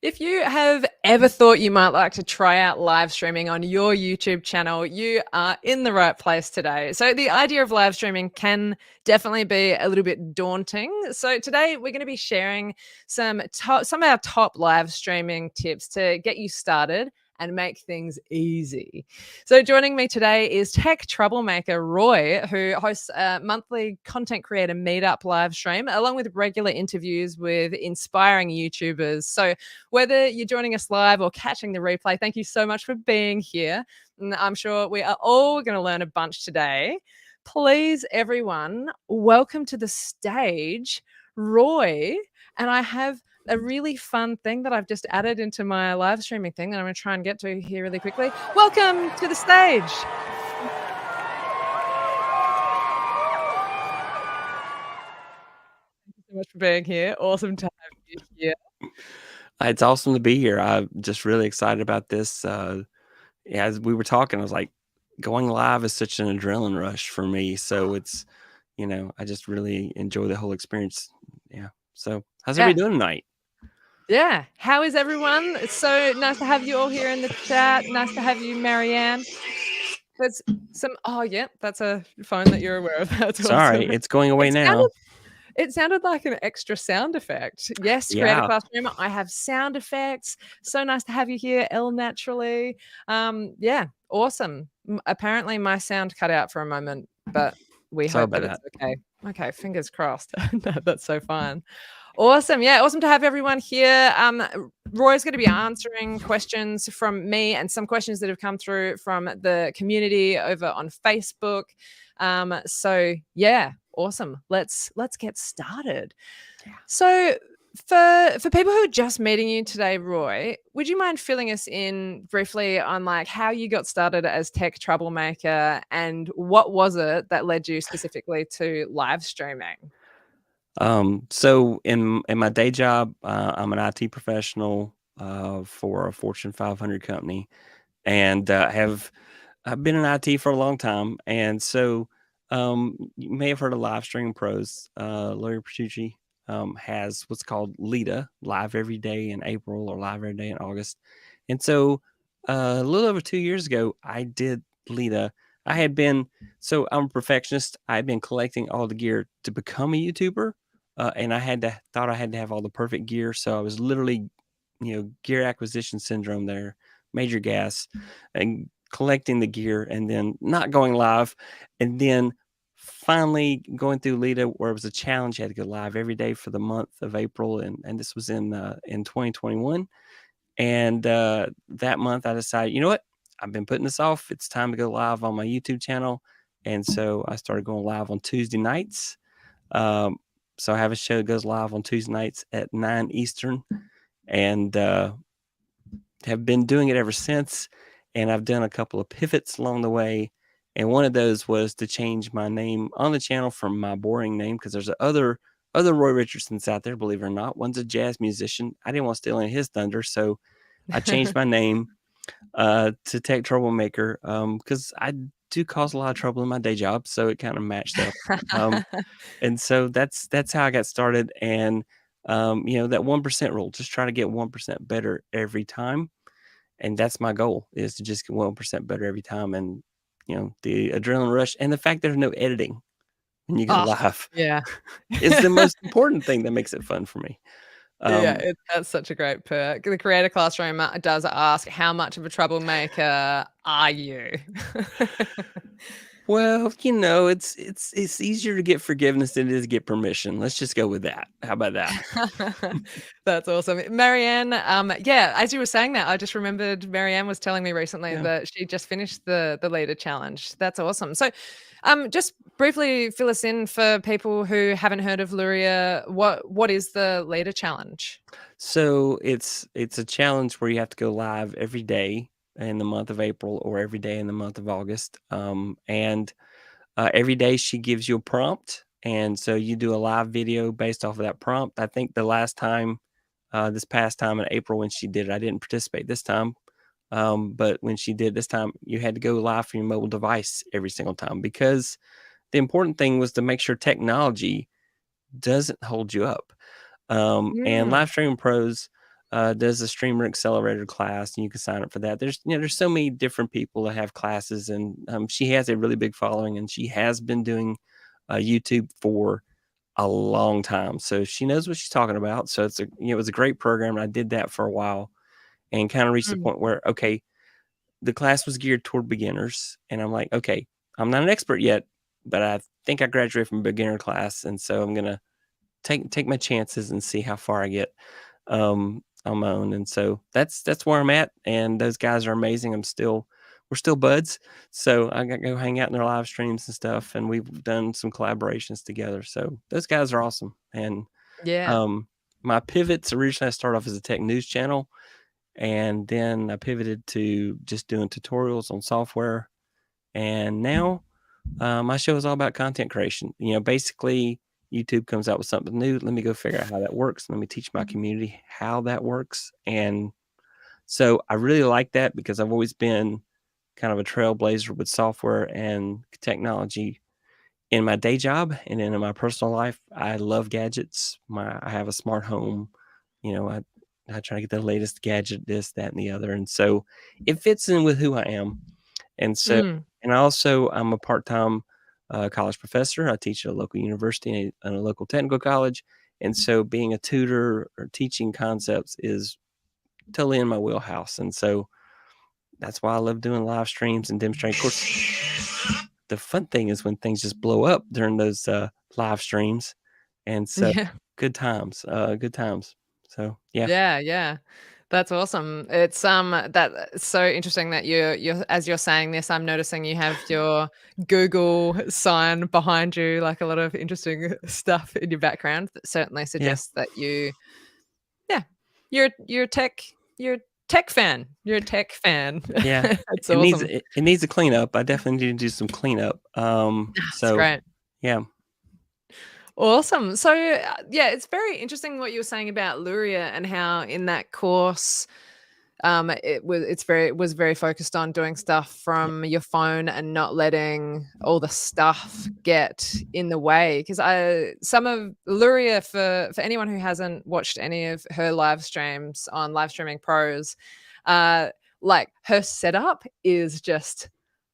If you have ever thought you might like to try out live streaming on your YouTube channel, you are in the right place today. So, the idea of live streaming can definitely be a little bit daunting. So, today we're going to be sharing some of our top live streaming tips to get you started and make things easy. So, joining me today is tech troublemaker Roy, who hosts a monthly content creator meetup live stream, along with regular interviews with inspiring YouTubers. So, whether you're joining us live or catching the replay, thank you so much for being here. And I'm sure we are all going to learn a bunch today. Please, everyone, welcome to the stage, Roy. And I have a really fun thing that I've just added into my live streaming thing that I'm going to try and get to here really quickly. Welcome to the stage. Thank you so much for being here. Awesome to have you here. It's awesome to be here. I'm just really excited about this. As we were talking, I was like, going live is such an adrenaline rush for me. So it's, I just really enjoy the whole experience. Yeah. So how's everybody doing tonight? Yeah. How is everyone? It's so nice to have you all here in the chat. Nice to have you, Marianne. There's some that's a phone that you're aware of. That's Sorry, awesome. it's going away now. It sounded like an extra sound effect. Yes, Creator Yeah. Classroom. I have sound effects. So nice to have you here, Elle Naturally. Yeah, awesome. Apparently my sound cut out for a moment, but we Sorry hope about that it's that. okay. Okay, fingers crossed. No, that's so fine. Awesome. Yeah, awesome to have everyone here. Roy's going to be answering questions from me and some questions that have come through from the community over on Facebook. So yeah, awesome. Let's get started. Yeah. So for people who are just meeting you today, Roy, would you mind filling us in briefly on like how you got started as tech troublemaker and what was it that led you specifically to live streaming? So in my day job, I'm an IT professional for a Fortune 500 company, and I've been in IT for a long time. And so you may have heard of Live Stream Pros. Larry Petrucci has what's called LIDA, live every day in April or live every day in August. And so a little over 2 years ago, I did LIDA. So I'm a perfectionist. I had been collecting all the gear to become a YouTuber. And thought I had to have all the perfect gear. So I was literally, gear acquisition syndrome there, major gas, and collecting the gear and then not going live. And then finally going through LIDA where it was a challenge. You had to go live every day for the month of April. And this was in 2021. And that month I decided, you know what? I've been putting this off. It's time to go live on my YouTube channel. And so I started going live on Tuesday nights. So I have a show that goes live on Tuesday nights at 9 Eastern, and have been doing it ever since. And I've done a couple of pivots along the way. And one of those was to change my name on the channel from my boring name, because there's other Roy Richardsons out there, believe it or not. One's a jazz musician. I didn't want to steal any of his thunder, so I changed my name to Tech Troublemaker, because I do cause a lot of trouble in my day job, so it kind of matched up. And so that's how I got started. And that 1% rule, just try to get 1% better every time. And that's my goal, is to just get 1% better every time. And the adrenaline rush and the fact there's no editing when you go live, Yeah. is the most important thing that makes it fun for me. That's such a great perk. The Creator Classroom does ask, how much of a troublemaker are you? Well, it's easier to get forgiveness than it is to get permission. Let's just go with that. How about that? That's awesome. Marianne, as you were saying that, I just remembered Marianne was telling me recently that she just finished the leader challenge. That's awesome. So just briefly fill us in for people who haven't heard of Luria. What is the leader challenge? So it's a challenge where you have to go live every day in the month of April or every day in the month of August. And every day she gives you a prompt. And so you do a live video based off of that prompt. I think the last time, this past time in April when she did it, I didn't participate this time. But when she did this time, you had to go live from your mobile device every single time, because the important thing was to make sure technology doesn't hold you up. And Live Streaming Pros does a streamer accelerator class, and you can sign up for that. There's so many different people that have classes, and she has a really big following, and she has been doing YouTube for a long time, so she knows what she's talking about. So it was a great program, and I did that for a while, and kind of reached the Mm. point where, okay, the class was geared toward beginners, and I'm like, okay, I'm not an expert yet, but I think I graduated from a beginner class, and so I'm gonna take my chances and see how far I get on my own. And so that's where I'm at. And those guys are amazing. We're still buds. So I got to go hang out in their live streams and stuff. And we've done some collaborations together. So those guys are awesome. And Yeah. um, my pivots originally, I started off as a tech news channel, and then I pivoted to just doing tutorials on software. And now my show is all about content creation. Basically, YouTube comes out with something new. Let me go figure out how that works. Let me teach my community how that works. And so I really like that because I've always been kind of a trailblazer with software and technology in my day job, and then in my personal life. I love gadgets. I have a smart home. I try to get the latest gadget, this, that, and the other. And so it fits in with who I am. And so, Mm. and also, I'm a part-time college professor. I teach at a local university and a local technical college. And so being a tutor or teaching concepts is totally in my wheelhouse. And so that's why I love doing live streams and demonstrating. Of course, the fun thing is when things just blow up during those live streams. And so Yeah. good times. So, yeah. Yeah, yeah. That's awesome. It's that's so interesting that you're as you're saying this, I'm noticing you have your Google sign behind you, like a lot of interesting stuff in your background that certainly Yeah. suggests that yeah, you're you're a tech fan. You're a tech fan. Yeah. It's It needs awesome. it needs a cleanup. I definitely need to do some cleanup. It's So great. yeah. Awesome. So, yeah, it's very interesting what you were saying about Luria and how in that course, it was very focused on doing stuff Yeah. from your phone and not letting all the stuff get in the way. Because I some of Luria for anyone who hasn't watched any of her live streams on Live Streaming Pros, uh, like her setup is just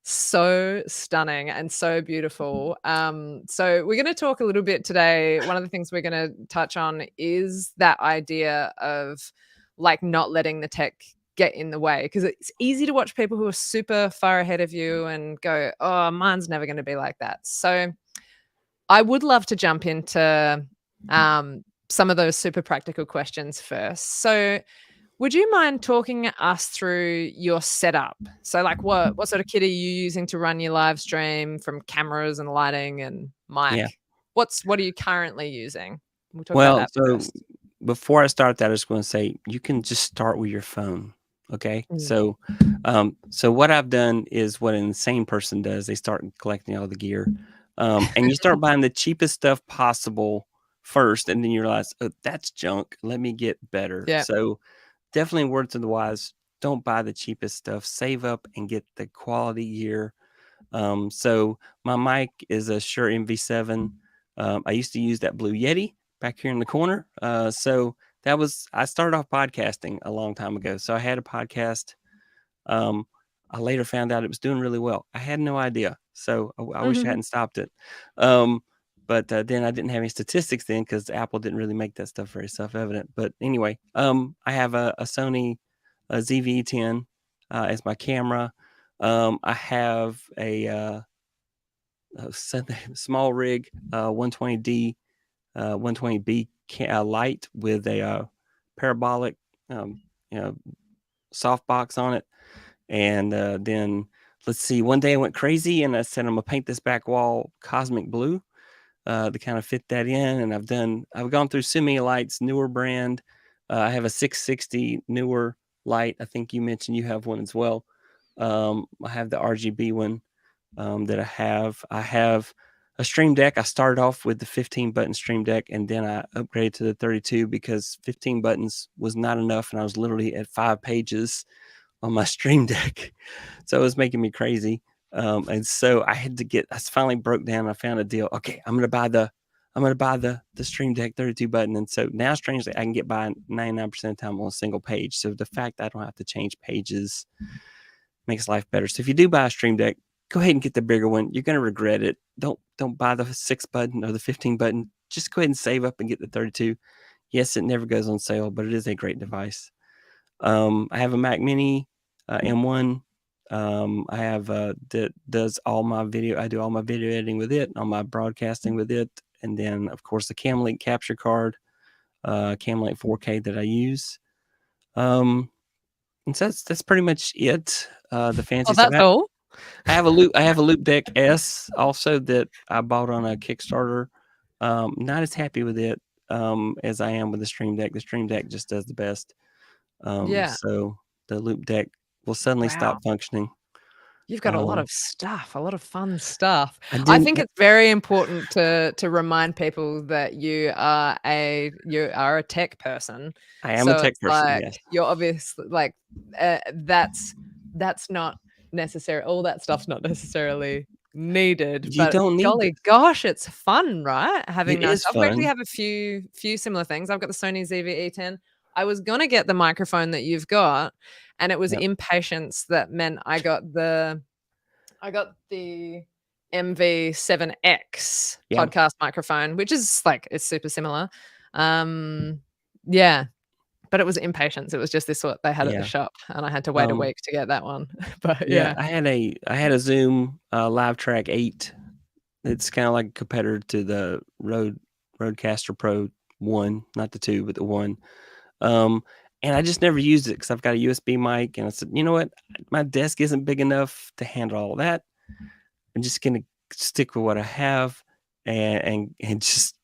so stunning and so beautiful. So we're going to talk a little bit today. One of the things we're going to touch on is that idea of like not letting the tech get in the way, because it's easy to watch people who are super far ahead of you and go, oh, mine's never going to be like that. So I would love to jump into some of those super practical questions first. So would you mind talking us through your setup? So, like, what sort of kit are you using to run your live stream, from cameras and lighting and Yeah. mic? What are you currently using? We'll talk about Well, that so first. before I start that, I just want to say you can just start with your phone. Okay. Mm. So what I've done is what an insane person does. They start collecting all the gear. And you start buying the cheapest stuff possible first, and then you realize, oh, that's junk. Let me get better. Yeah. So definitely word to the wise, don't buy the cheapest stuff. Save up and get the quality gear. So my mic is a Shure MV7. I used to use that Blue Yeti back here in the corner. I started off podcasting a long time ago. So I had a podcast. Um, I later found out it was doing really well. I had no idea. So I wish I Mhm. hadn't stopped it. Um, but then I didn't have any statistics then because Apple didn't really make that stuff very self-evident. But anyway, I have a Sony ZV-10 as my camera. I have a small rig, 120D, 120B light with a parabolic, you know, softbox on it. And then let's see, one day I went crazy and I said, I'm gonna paint this back wall cosmic blue to kind of fit that in. And I've gone through so many lights, newer brand. I have a 660 newer light. I think you mentioned you have one as well. I have the RGB one that I have. I have a Stream Deck. I started off with the 15 button Stream Deck, and then I upgraded to the 32 because 15 buttons was not enough, and I was literally at 5 pages on my Stream Deck, so it was making me crazy. And so I finally broke down. I found a deal. Okay, I'm I'm going to buy the Stream Deck 32 button. And so now, strangely, I can get by 99% of the time on a single page. So the fact that I don't have to change pages makes life better. So if you do buy a Stream Deck, go ahead and get the bigger one. You're going to regret it. Don't buy the 6 button or the 15 button. Just go ahead and save up and get the 32. Yes, it never goes on sale, but it is a great device. I have a Mac Mini M1. I have that does all my video. I do all my video editing with it, all my broadcasting with it, and then of course the Camlink capture card, Camlink 4K that I use. And so that's pretty much it. The fancy Oh, stuff. that's all? I have a Loop Deck S also that I bought on a Kickstarter. Not as happy with it as I am with the Stream Deck. The Stream Deck just does the best. Yeah. So the Loop Deck will suddenly Wow. stop funcking. You've got a lot of stuff, a lot of fun stuff. I I didn't. think it's very important to remind people that you are a tech person. I am a So tech it's person. like Yes. you're obviously like that's not necessary. All that stuff's not necessarily needed, You but don't need this. golly gosh, it's fun, right? Having It nice is stuff. We actually fun. have a few similar things. I've got the Sony ZV-E10. I was gonna get the microphone that you've got, and it was Yep. impatience that meant I got the MV7X Yeah. podcast microphone, which is like it's super similar. Yeah, but it was impatience. It was just this what they had at the Yeah. shop, and I had to wait a week to get that one. But Yeah. yeah. I had a Zoom Live Track 8. It's kind of like a competitor to the Rodecaster Pro 1, not the 2, but the 1. And I just never used it because I've got a USB mic, and I said, you know what, my desk isn't big enough to handle all that. I'm just gonna stick with what I have, and just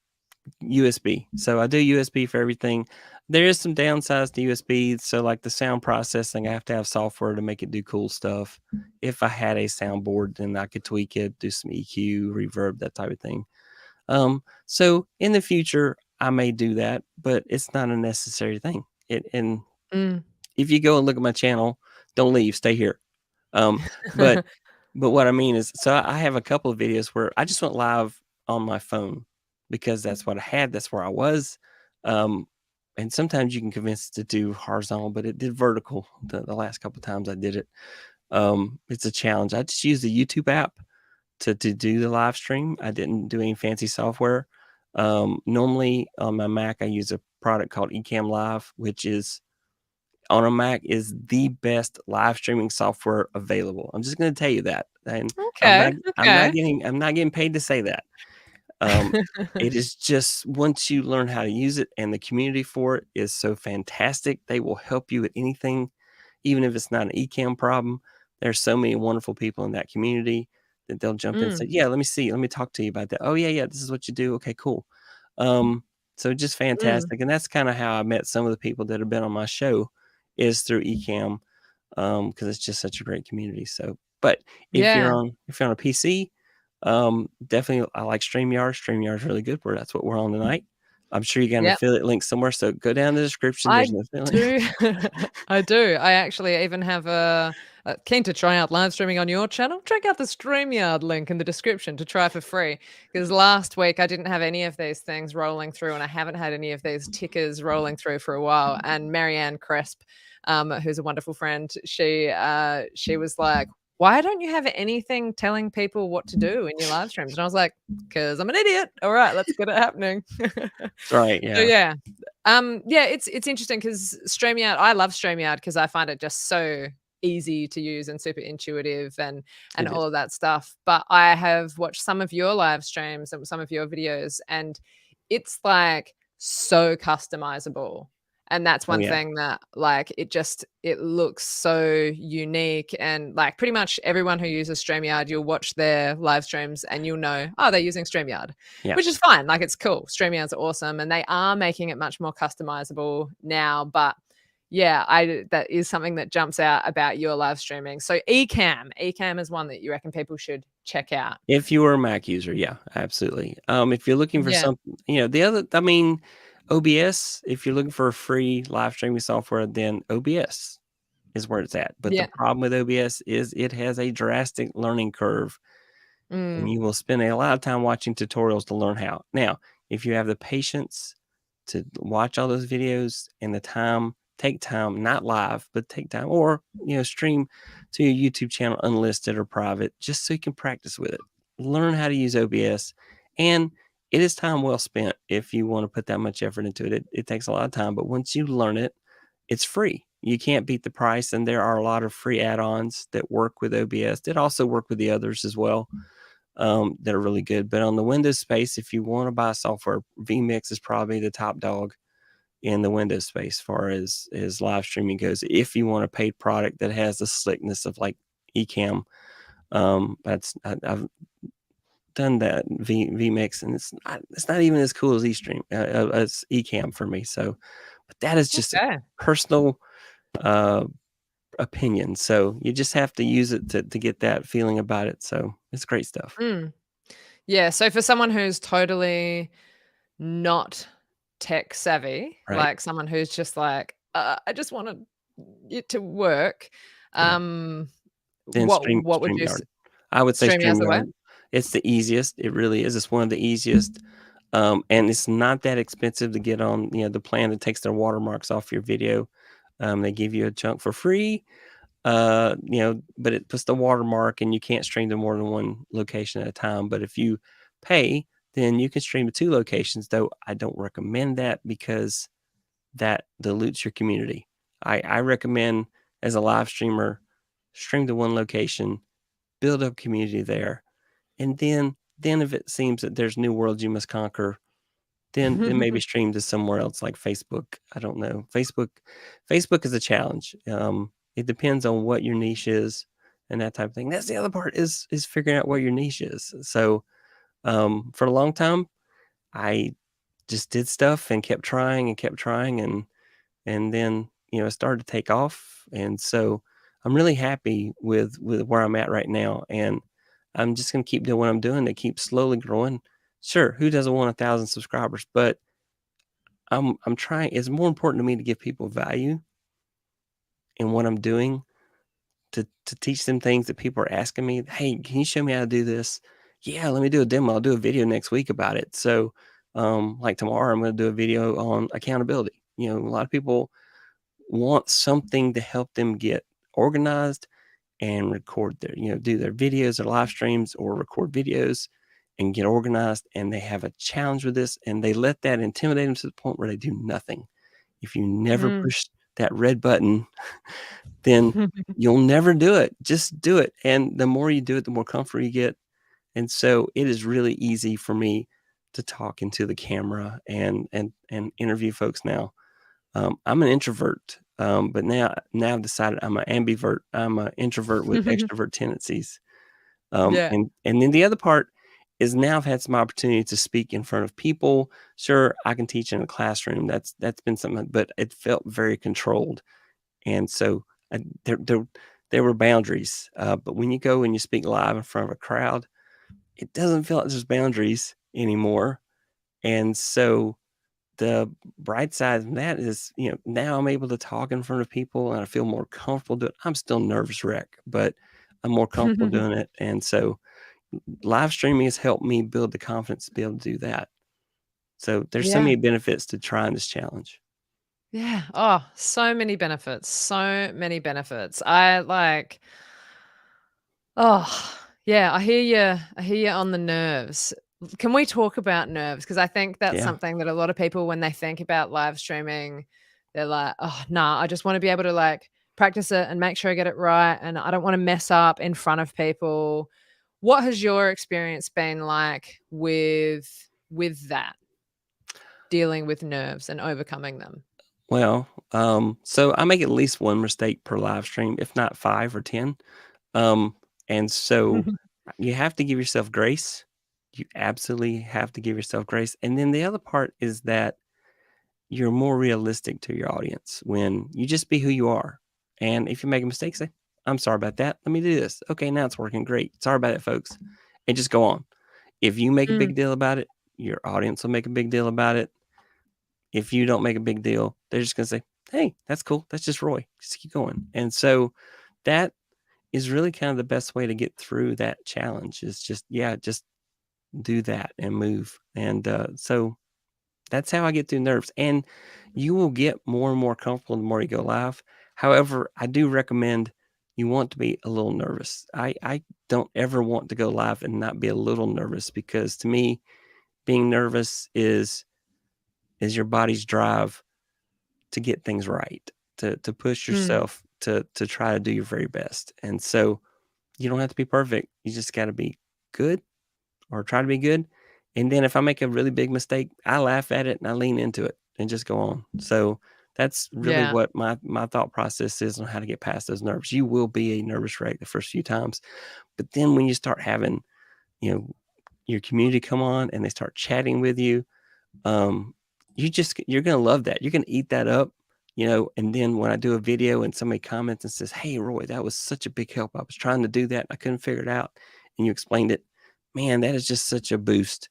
USB. So I do USB for everything. There is some downsides to USB. So like the sound processing, I have to have software to make it do cool stuff. If I had a soundboard, then I could tweak it, do some EQ, reverb, that type of thing. So in the future, I may do that, but it's not a necessary thing. And Mm. if you go and look at my channel, don't leave, stay here. But but what I mean is, so I have a couple of videos where I just went live on my phone because that's what I had. That's where I was. And sometimes you can convince it to do horizontal, but it did vertical the last couple of times I did it. It's a challenge. I just use the YouTube app to do the live stream. I didn't do any fancy software. Normally on my Mac, I use a product called Ecamm Live, which is on a Mac is the best live streaming software available. I'm just going to tell you that, and Okay, I'm not okay. getting paid to say that. It is just once you learn how to use it, and the community for it is so fantastic. They will help you with anything, even if it's not an Ecamm problem. There's so many wonderful people in that community that they'll jump in and say, Mm, "Yeah, let me talk to you about that. Oh yeah, this is what you do. Okay, cool." So just mm, fantastic, and that's kind of how I met some of the people that have been on my show, is through Ecamm, because it's just such a great community. So, but yeah, if you're on a PC, definitely I like StreamYard. StreamYard's really good. That's what we're on tonight. I'm sure you got an yep. affiliate link somewhere, so go down in the description. I There's an affiliate link. do. I do. I actually even have keen to try out live streaming on your channel. Check out the StreamYard link in the description to try for free. Because last week I didn't have any of these things rolling through, and I haven't had any of these tickers rolling through for a while. And Marianne Cresp, who's a wonderful friend, she was like, "Why don't you have anything telling people what to do in your live streams?" And I was like, "Because I'm an idiot. All right, let's get it happening." Right, So yeah, yeah. Yeah, it's interesting because StreamYard, I love StreamYard because I find it just so easy to use and super intuitive and it all is. of that stuff. But I have watched some of your live streams and some of your videos, and it's like so customizable. And that's Oh one yeah, thing that like it looks so unique, and like pretty much everyone who uses StreamYard, you'll watch their live streams and you'll know, oh, they're using StreamYard, yeah. which is fine. Like it's cool. StreamYard's awesome, and they are making it much more customizable now. But yeah, that is something that jumps out about your live streaming. So Ecamm is one that you reckon people should check out. If you were a Mac user, yeah, absolutely. If you're looking for Yeah, something, OBS. If you're looking for a free live streaming software, then OBS is where it's at. But the yeah, problem with OBS is it has a drastic learning curve, and mm, you will spend a lot of time watching tutorials to learn how. Now, if you have the patience to watch all those videos and the time, take time, not live, but take time, or stream to your YouTube channel unlisted or private, just so you can practice with it. Learn how to use OBS, and it is time well spent if you want to put that much effort into it. It takes a lot of time, but once you learn it, it's free. You can't beat the price, and there are a lot of free add-ons that work with OBS that also work with the others as well, that are really good. But on the Windows space, if you want to buy software, vMix is probably the top dog in the Windows space as far as live streaming goes. If you want a paid product that has the slickness of like Ecamm, I've done that vMix, and it's not even as cool as eStream, as Ecamm for me. So, but that is just a Okay. personal opinion. So you just have to use it to get that feeling about it. So it's great stuff. Mm. Yeah, so for someone who's totally not tech savvy, Right. like someone who's just like, I just want it to work, Yeah. um, Then what would you StreamYard. I would say stream as the way? StreamYard. It's the easiest. It really is. It's one of the easiest. And it's not that expensive to get on, the plan that takes their watermarks off your video. They give you a chunk for free, but it puts the watermark, and you can't stream to more than one location at a time. But if you pay, then you can stream to 2 locations, though I don't recommend that because that dilutes your community. I recommend, as a live streamer, stream to one location, build a community there, and then if it seems that there's new worlds you must conquer, then maybe stream to somewhere else like Facebook. I don't know. Facebook is a challenge. It depends on what your niche is and that type of thing. That's the other part, is figuring out what your niche is. So for a long time, I just did stuff and kept trying and kept trying, and then it started to take off. And so I'm really happy with where I'm at right now, and I'm just going to keep doing what I'm doing to keep slowly growing. Sure, who doesn't want 1,000 subscribers? But I'm trying. It's more important to me to give people value in what I'm doing, to teach them things that people are asking me. Hey, can you show me how to do this? Yeah, let me do a demo. I'll do a video next week about it. So like tomorrow, I'm going to do a video on accountability. A lot of people want something to help them get organized and record their, do their videos or live streams, or record videos and get organized. And they have a challenge with this, and they let that intimidate them to the point where they do nothing. If you never Mm. push that red button, then you'll never do it. Just do it. And the more you do it, the more comfort you get. And so it is really easy for me to talk into the camera and interview folks now. I'm an introvert, but now I've decided I'm an ambivert. I'm an introvert with extrovert tendencies. Yeah. And then the other part is, now I've had some opportunity to speak in front of people. Sure, I can teach in a classroom. That's been something, but it felt very controlled. And so there were boundaries. But when you go and you speak live in front of a crowd, it doesn't feel like there's boundaries anymore. And so the bright side of that is, now I'm able to talk in front of people, and I feel more comfortable doing it. I'm still nervous wreck, but I'm more comfortable doing it. And so live streaming has helped me build the confidence to be able to do that. So there's so Yeah. many benefits to trying this challenge. Yeah. Oh, so many benefits. So many benefits. I like, oh, yeah, I hear you. I hear you on the nerves. Can we talk about nerves? Because I think that's Yeah. something that a lot of people, when they think about live streaming, they're like, oh, nah, I just want to be able to like practice it and make sure I get it right. And I don't want to mess up in front of people. What has your experience been like with that, dealing with nerves and overcoming them? Well, so I make at least one mistake per live stream, if not 5 or 10. Um, and so you have to give yourself grace. You absolutely have to give yourself grace. And then the other part is that you're more realistic to your audience when you just be who you are. And if you make a mistake, say, I'm sorry about that. Let me do this. Okay, now it's working great. Sorry about it, folks. And just go on. If you make a Mm. big deal about it, your audience will make a big deal about it. If you don't make a big deal, they're just going to say, hey, that's cool. That's just Roy. Just keep going. And so that is really kind of the best way to get through that challenge, is just, yeah, just do that and move. And so That's how I get through nerves. And you will get more and more comfortable the more you go live. However, I do recommend you want to be a little nervous. I don't ever want to go live and not be a little nervous, because to me, being nervous is your body's drive to get things right, to push Mm. yourself to try to do your very best. And so you don't have to be perfect. You just got to be good, or try to be good. And then if I make a really big mistake, I laugh at it and I lean into it and just go on. So that's really Yeah. what my thought process is on how to get past those nerves. You will be a nervous wreck the first few times, but then when you start having, you know, your community come on and they start chatting with you, um, you're gonna love that. You're gonna eat that up, and then when I do a video and somebody comments and says, "Hey, Roy, that was such a big help. I was trying to do that. I couldn't figure it out, and you explained it." Man, that is just such a boost,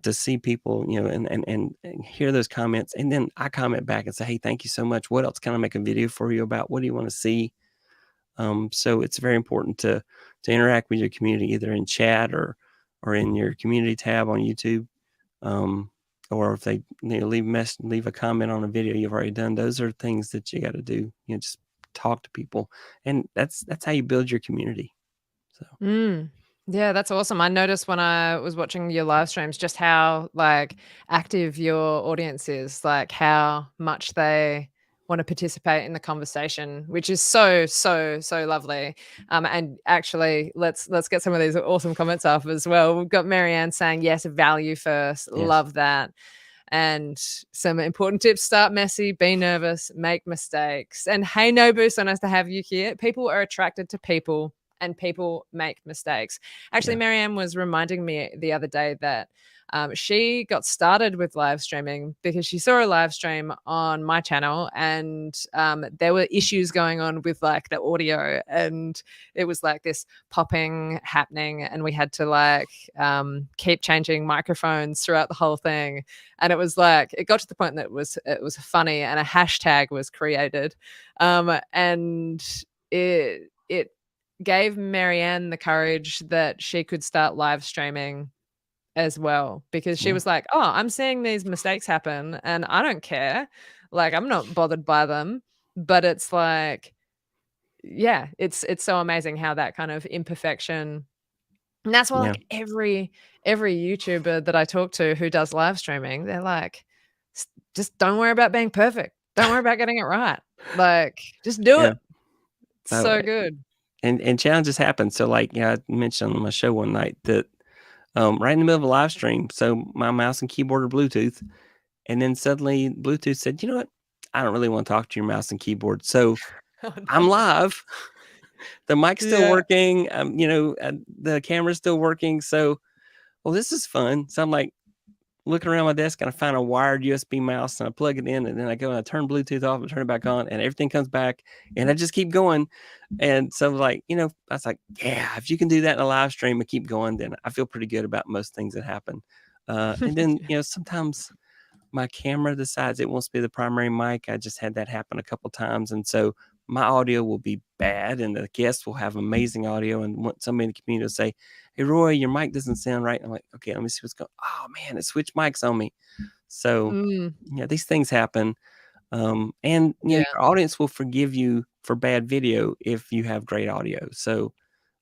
to see people, and hear those comments. And then I comment back and say, "Hey, thank you so much. What else can I make a video for you about? What do you want to see?" So it's very important to interact with your community, either in chat or in your community tab on YouTube, um, or if they leave a comment on a video you've already done. Those are things that you got to do. Just talk to people, and that's how you build your community. So Mm. Yeah, that's awesome. I noticed when I was watching your live streams just how like active your audience is, like how much they want to participate in the conversation, which is so, so, so lovely. And actually, let's get some of these awesome comments up as well. We've got Marianne saying, yes, value first. yes, Love that. And some important tips: start messy, be nervous, make mistakes. And hey, Nobu, so nice to have you here. People are attracted to people, and people make mistakes. Actually, yeah, Marianne was reminding me the other day that she got started with live streaming because she saw a live stream on my channel, and there were issues going on with like the audio, and it was like this popping happening, and we had to like keep changing microphones throughout the whole thing. And it was like it got to the point that it was funny, and a hashtag was created, and it gave Marianne the courage that she could start live streaming as well, because she yeah, was like, "Oh, I'm seeing these mistakes happen and I don't care. Like, I'm not bothered by them." But it's like, yeah, it's so amazing how that kind of imperfection, and that's why yeah, like every YouTuber that I talk to who does live streaming, they're like, Just don't worry about being perfect. Don't worry about getting it right. Like, just do yeah. it." It's Oh, so good." and challenges happen. So, like, I mentioned on my show one night that, right in the middle of a live stream, so my mouse and keyboard are Bluetooth, and then suddenly Bluetooth said, "You know what? I don't really want to talk to your mouse and keyboard." So Oh, I'm no. live. The mic's still Yeah. working. The camera's still working. So, well, this is fun. So I'm like looking around my desk and I find a wired USB mouse and I plug it in, and then I go and I turn Bluetooth off and turn it back on, and everything comes back, and I just keep going. And so like, I was like, yeah, if you can do that in a live stream and keep going, then I feel pretty good about most things that happen. And then, sometimes my camera decides it wants to be the primary mic. I just had that happen a couple times. And so my audio will be bad and the guests will have amazing audio. And somebody in the community will say, "Hey, Roy, your mic doesn't sound right." I'm like, "Okay, let me see what's going on." Oh, man, it switched mics on me. So, Mm, yeah, these things happen. And, yeah. your audience will forgive you for bad video if you have great audio. So,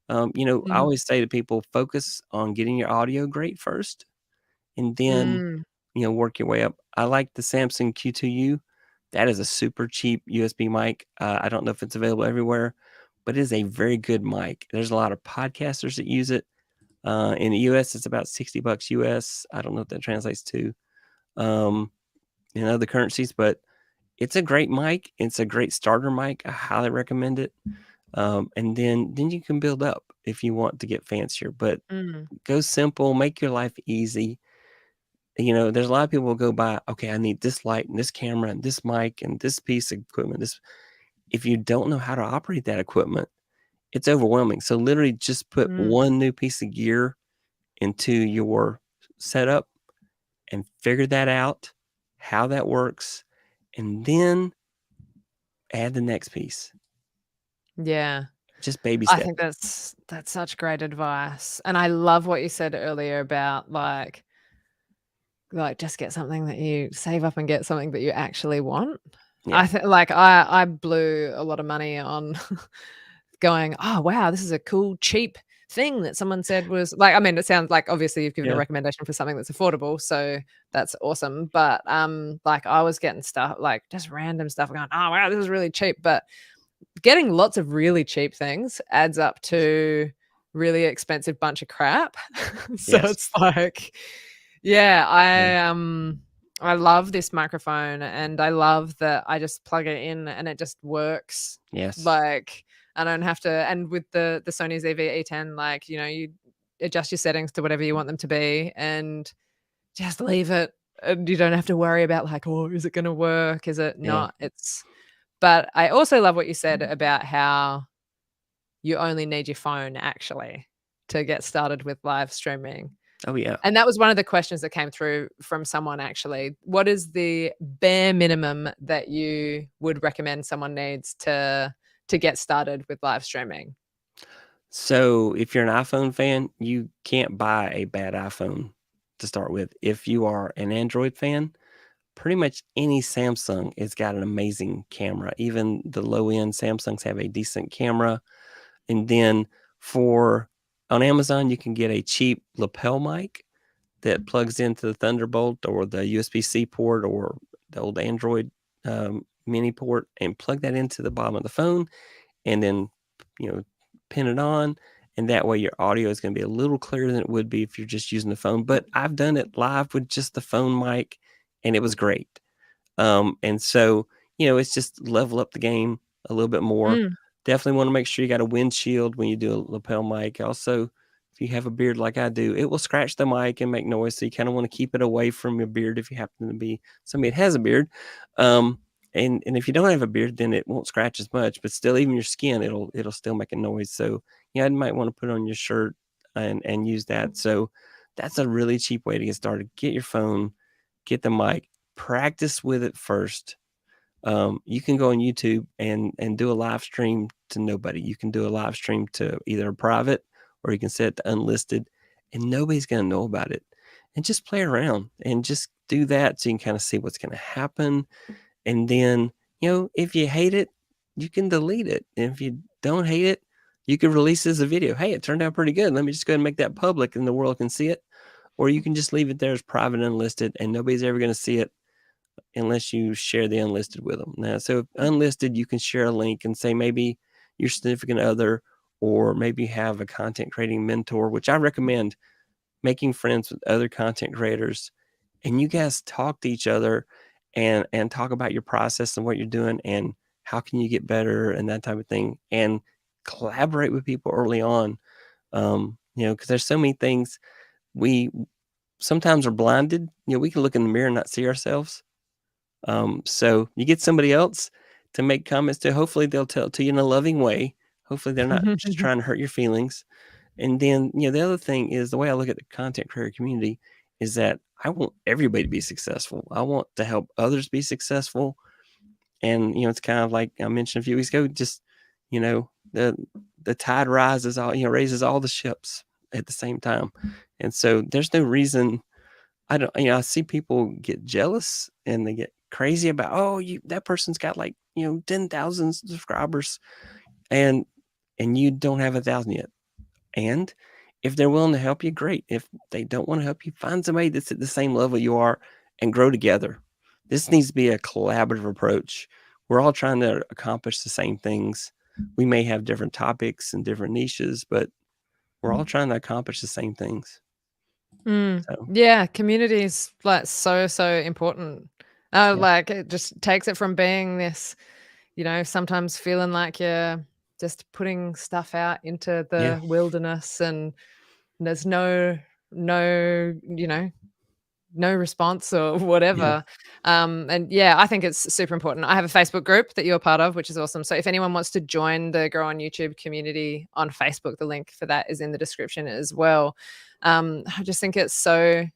I Mhm. always say to people, focus on getting your audio great first, and then Mm, work your way up. I like the Samsung Q2U. That is a super cheap USB mic. I don't know if it's available everywhere, but it is a very good mic. There's a lot of podcasters that use it. In the US, it's about $60 US. I don't know what that translates to um, in other currencies, but it's a great mic. It's a great starter mic. I highly recommend it. And then you can build up if you want to get fancier, but mm, go simple, make your life easy. There's a lot of people will go by, okay, I need this light and this camera and this mic and this piece of equipment. If you don't know how to operate that equipment, it's overwhelming. So literally just put mm. one new piece of gear into your setup and figure that out, how that works, and then add the next piece. Yeah. Just baby I steps. think that's such great advice, and I love what you said earlier about, like, like, just get something that you save up and get something that you actually want. Yeah. I think, like, I blew a lot of money on going, "Oh, wow, this is a cool, cheap thing that someone said was" like, I mean, it sounds like obviously you've given a Yeah. recommendation for something that's affordable, so that's awesome, but, like, I was getting stuff, like, just random stuff going, "Oh, wow, this is really cheap," but getting lots of really cheap things adds up to really expensive bunch of crap. So Yes. it's like, yeah, Yeah. I love this microphone and I love that I just plug it in and it just works. Yes. Like, I don't have to, and with the Sony ZV-E10, like, you adjust your settings to whatever you want them to be and just leave it. And you don't have to worry about like, "Oh, is it gonna work? Is it Yeah. not?" But I also love what you said about how you only need your phone actually to get started with live streaming. Oh, yeah. And that was one of the questions that came through from someone actually. What is the bare minimum that you would recommend someone needs to get started with live streaming? So if you're an iPhone fan, you can't buy a bad iPhone to start with. If you are an Android fan, pretty much any Samsung has got an amazing camera. Even the low end Samsungs have a decent camera. And then for on Amazon, you can get a cheap lapel mic that plugs into the Thunderbolt or the USB-C port or the old Android mini port and plug that into the bottom of the phone and then, you know, pin it on. And that way your audio is going to be a little clearer than it would be if you're just using the phone. But I've done it live with just the phone mic and it was great. And so, it's just level up the game a little bit more. Mm. Definitely want to make sure you got a windshield when you do a lapel mic. Also, if you have a beard like I do, it will scratch the mic and make noise. So you kind of want to keep it away from your beard if you happen to be somebody that has a beard. And if you don't have a beard, then it won't scratch as much. But still, even your skin, it'll still make a noise. So you might want to put on your shirt and use that. So that's a really cheap way to get started. Get your phone, get the mic, practice with it first. You can go on YouTube and do a live stream to nobody. You can do a live stream to either a private or you can set it to unlisted, and nobody's going to know about it. And just play around and just do that so you can kind of see what's going to happen. And then, if you hate it, you can delete it. And if you don't hate it, you can release it as a video. Hey, it turned out pretty good. Let me just go ahead and make that public and the world can see it. Or you can just leave it there as private unlisted and nobody's ever going to see it unless you share the unlisted with them. Now, so if unlisted, you can share a link and say maybe your significant other, or maybe have a content creating mentor, which I recommend making friends with other content creators. And you guys talk to each other and talk about your process and what you're doing and how can you get better and that type of thing. And collaborate with people early on. Because there's so many things we sometimes are blinded. We can look in the mirror and not see ourselves. So you get somebody else to make comments to, hopefully they'll tell it to you in a loving way. Hopefully they're not just trying to hurt your feelings. And then, the other thing is the way I look at the content creator community is that I want everybody to be successful. I want to help others be successful. And, it's kind of like I mentioned a few weeks ago, just, the tide rises all, raises all the ships at the same time. And so there's no reason I see people get jealous and they get crazy about, oh, that person's got like, 10,000 subscribers and you don't have 1,000 yet. And if they're willing to help you, great. If they don't want to help you, find somebody that's at the same level you are and grow together. This needs to be a collaborative approach. We're all trying to accomplish the same things. We may have different topics and different niches, but we're all trying to accomplish the same things. Mm. So, Yeah, community is like so important. yeah, Like it just takes it from being this, sometimes feeling like you're just putting stuff out into yeah, the wilderness and there's no, no response or yeah, whatever. And yeah, I think it's super important. I have a Facebook group that you're part of, which is awesome. So if anyone wants to join the Grow on YouTube community on Facebook, the link for that is in the description as well. I just think it's so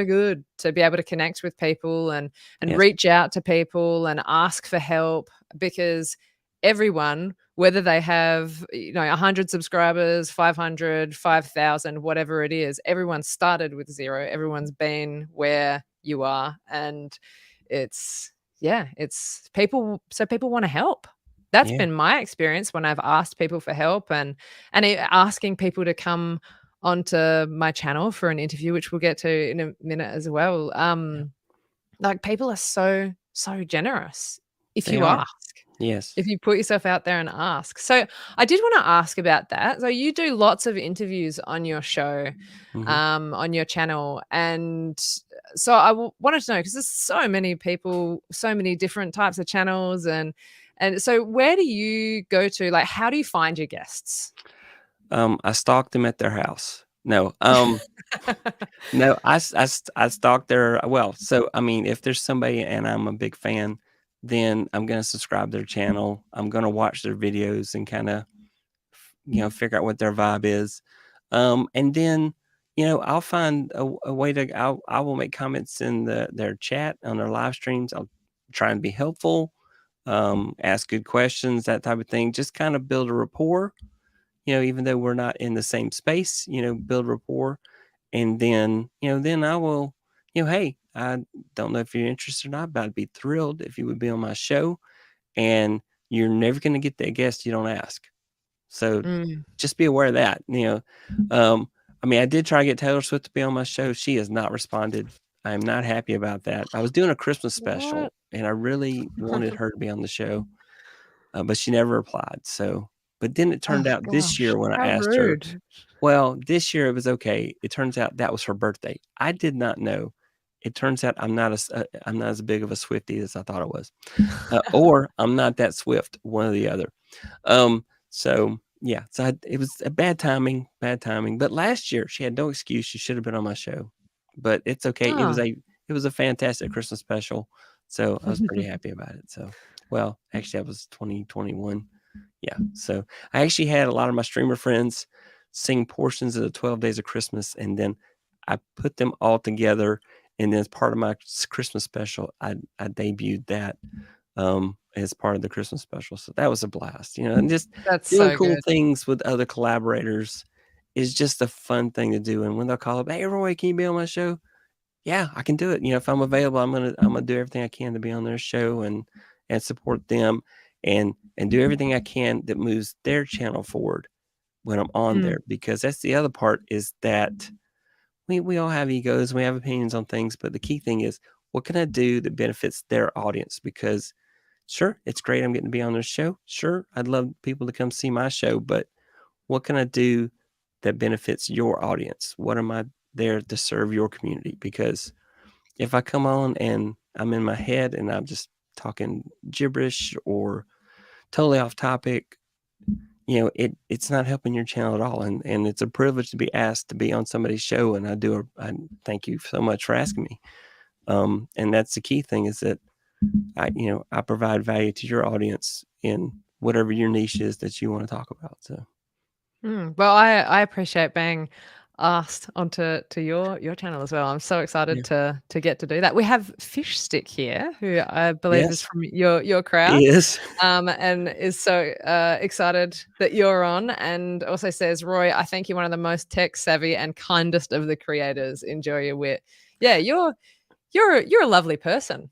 good to be able to connect with people and yes, reach out to people and ask for help because everyone, whether they have 100 subscribers, 500, 5,000, whatever it is, everyone started with zero. Everyone's been where you are. And it's, yeah, it's people, so people want to help. That's Yeah. been my experience when I've asked people for help, and asking people to come onto my channel for an interview, which we'll get to in a minute as well. Yeah. Like, people are so generous if They you are. ask, Yes. if you put yourself out there and ask. So I did want to ask about that. So you do lots of interviews on your show, Mhm. on your channel, and so wanted to know, because there's so many people, so many different types of channels, and so where do you go to? Like, how do you find your guests? I stalked them at their house. No, no, I stalked their well, so, I mean, if there's somebody and I'm a big fan, then I'm gonna subscribe to their channel. I'm gonna watch their videos and kinda, figure out what their vibe is. And then, I'll find a way to I will make comments in their chat on their live streams. I'll try and be helpful, ask good questions, that type of thing. Just kind of build a rapport, even though we're not in the same space, build rapport. And then I will, hey, I don't know if you're interested or not, but I'd be thrilled if you would be on my show. And you're never going to get that guest you don't ask. So Mm. just be aware of that. I mean, I did try to get Taylor Swift to be on my show. She has not responded. I'm not happy about that. I was doing a Christmas special What? and I really wanted her to be on the show, but she never replied. So, but then it Oh turned out this gosh, year when I how asked her, rude. well, this year it was okay. It turns out that was her birthday. I did not know. It turns out I'm not as big of a Swiftie as I thought I was, or I'm not that Swift. One or the other. So yeah, it was a bad timing. But last year she had no excuse. She should have been on my show, but it's okay. Oh. It was a fantastic Christmas special, so I was pretty happy about it. So, well, actually, that was 2021. Yeah, so I actually had a lot of my streamer friends sing portions of the 12 Days of Christmas, and then I put them all together. And then as part of my Christmas special, I debuted that as part of the Christmas special. So that was a blast, and just That's doing so cool good. things with other collaborators is just a fun thing to do. And when they'll call up, "Hey, Roy, can you be on my show?" Yeah, I can do it. If I'm available, I'm gonna do everything I can to be on their show and support them and do everything I can that moves their channel forward when I'm on Mm. there. Because that's the other part is that we all have egos, we have opinions on things, but the key thing is what can I do that benefits their audience? Because sure, it's great I'm getting to be on their show. Sure, I'd love people to come see my show, but what can I do that benefits your audience? What am I there to serve your community? Because if I come on and I'm in my head and I'm just talking gibberish or totally off topic, it's not helping your channel at all. And it's a privilege to be asked to be on somebody's show. And I thank you so much for asking me. And that's the key thing is that I provide value to your audience in whatever your niche is that you want to talk about. So Well, I appreciate being asked onto your channel as well. I'm so yeah. excited to get to do that. We have Fish Stick here, who I believe is Yes, from your crowd, he is. and is so excited that you're on. And also says, Roy, I think you're one of the most tech savvy and kindest of the creators. Enjoy your wit. Yeah, you're a lovely person.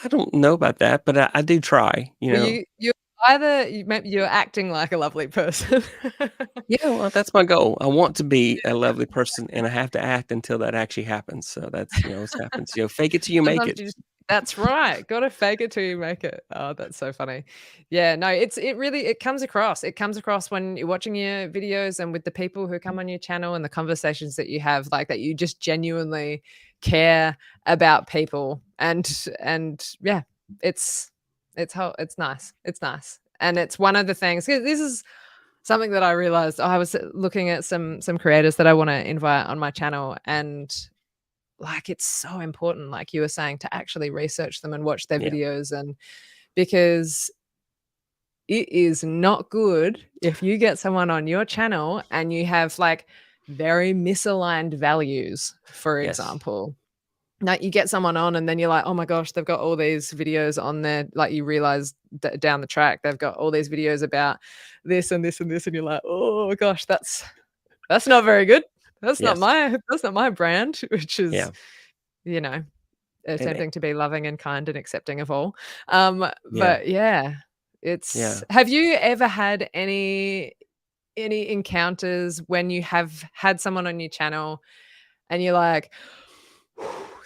I don't know about that, but I do try, Well, you either maybe you're acting like a lovely person. Yeah, well, that's my goal. I want to be a lovely person, and I have to act until that actually happens. So that's, what happens. Fake it till you make Sometimes it. you just that's right, gotta fake it till you make it. Oh, that's so funny. Yeah, no, it really it comes across. It comes across when you're watching your videos and with the people who come on your channel and the conversations that you have, like, that you just genuinely care about people, and yeah, it's it's nice. It's nice. And it's one of the things 'cause this is something that I realized. I was looking at some creators that I wanna invite on my channel, and like, it's so important, like you were saying, to actually research them and watch their Yeah. videos, and because it is not good if you get someone on your channel and you have, like, very misaligned values, for Yes. example. Like, you get someone on and then you're like, "Oh my gosh, they've got all these videos on there," like, you realize down the track, they've got all these videos about this and this and this, and you're like, "Oh gosh, that's not very good. Yes. That's not my brand," which is Yeah. you know, and attempting to be loving and kind and accepting of all. yeah, But yeah, it's yeah, have you ever had any encounters when you have had someone on your channel and you're like,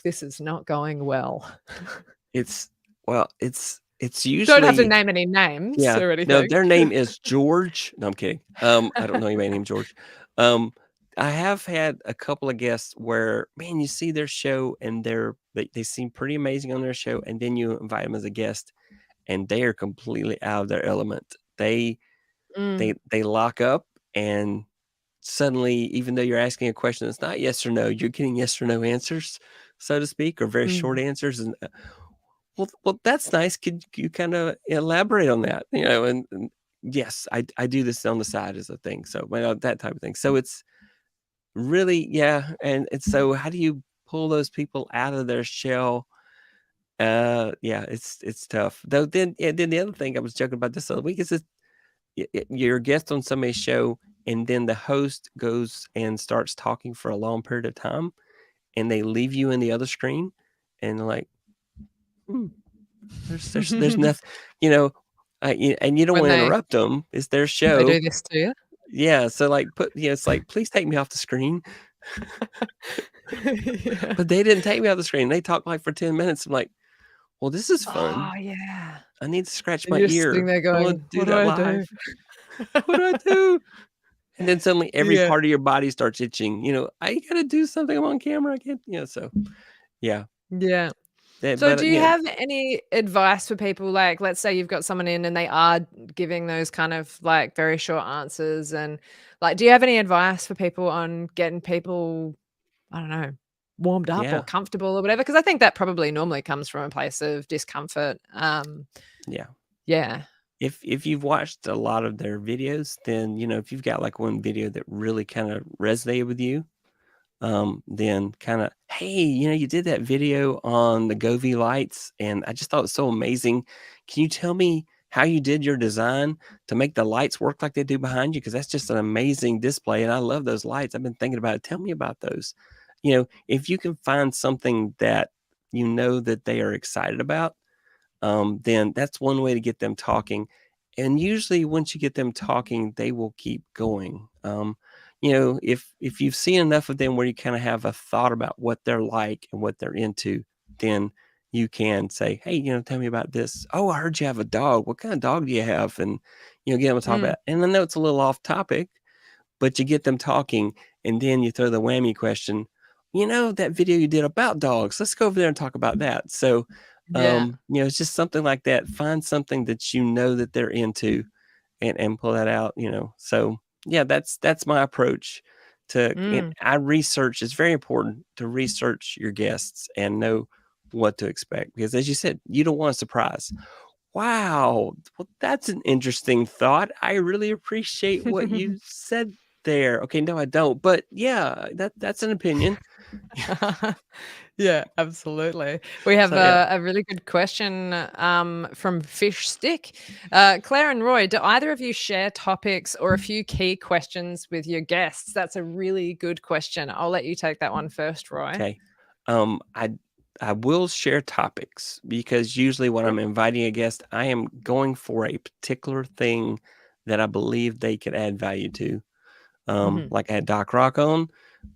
"This is not going well." it's it's Don't have to usually name any names yeah. or No, anything. their name is George. No, I'm kidding. I don't know anybody named George. Um, I have had a couple of guests where, man, you see their show and they seem pretty amazing on their show, and then you invite them as a guest, and they are completely out of their element. Mm, They lock up, and suddenly, even though you're asking a question that's not yes or no, you're getting yes or no answers, so to speak, or very short mm, answers. And well, that's nice. Could you kind of elaborate on that? And yes, I do this on the side as a thing. So well, that type of thing. So it's really yeah, and it's so how do you pull those people out of their shell? Yeah, it's tough. Though then the other thing I was joking about this other week is that you're a guest on somebody's show, and then the host goes and starts talking for a long period of time, and they leave you in the other screen, and they're like, hmm, there's mm. nothing, you know, and you don't When want to interrupt them. It's their they show. do this to you? Yeah, so like it's like please take me off the screen, Yeah. but they didn't take me off the screen. They talked like for 10 minutes. I'm like, well, this is Oh, fun. yeah. I need to scratch And my you're just sitting ear. there I want going, to do "What do that I do?" live. What do I do? And then suddenly every Yeah. part of your body starts itching. I gotta do something. I'm on camera. I can't. So yeah. Yeah. That, So but do you have any advice for people, like, let's say you've got someone in and they are giving those kind of, like, very short answers and, like, do you have any advice for people on getting people, I don't know, warmed up or yeah, comfortable or whatever? Because I think that probably normally comes from a place of discomfort. yeah. Yeah. If you've watched a lot of their videos, then if you've got like one video that really kind of resonated with you, then kind of, hey, you did that video on the Govee lights, and I just thought it was so amazing. Can you tell me how you did your design to make the lights work like they do behind you? Because that's just an amazing display, and I love those lights. I've been thinking about it. Tell me about those. If you can find something that that they are excited about, then that's one way to get them talking. And usually, once you get them talking, they will keep going. If you've seen enough of them where you kind of have a thought about what they're like and what they're into, then you can say, "Hey, tell me about this. Oh, I heard you have a dog. What kind of dog do you have?" And get them to talk Mm. about. And I know it's a little off topic, but you get them talking, and then you throw the whammy question, that video you did about dogs, let's go over there and talk about that. So, Yeah. it's just something like that. Find something that that they're into and pull that out, So yeah, that's my approach to and Mm. I research. It's very important to research your guests and know what to expect because as you said, you don't want a surprise. Wow. Well, that's an interesting thought. I really appreciate what you said there. Okay, no, I don't. But yeah, that's an opinion. Yeah, absolutely. We have So yeah. a really good question from Fish Stick. Claire and Roy, do either of you share topics or a few key questions with your guests? That's a really good question. I'll let you take that one first, Roy. Okay. I will share topics because usually when I'm inviting a guest, I am going for a particular thing that I believe they could add value to. Mhm. Like I had Doc Rock on.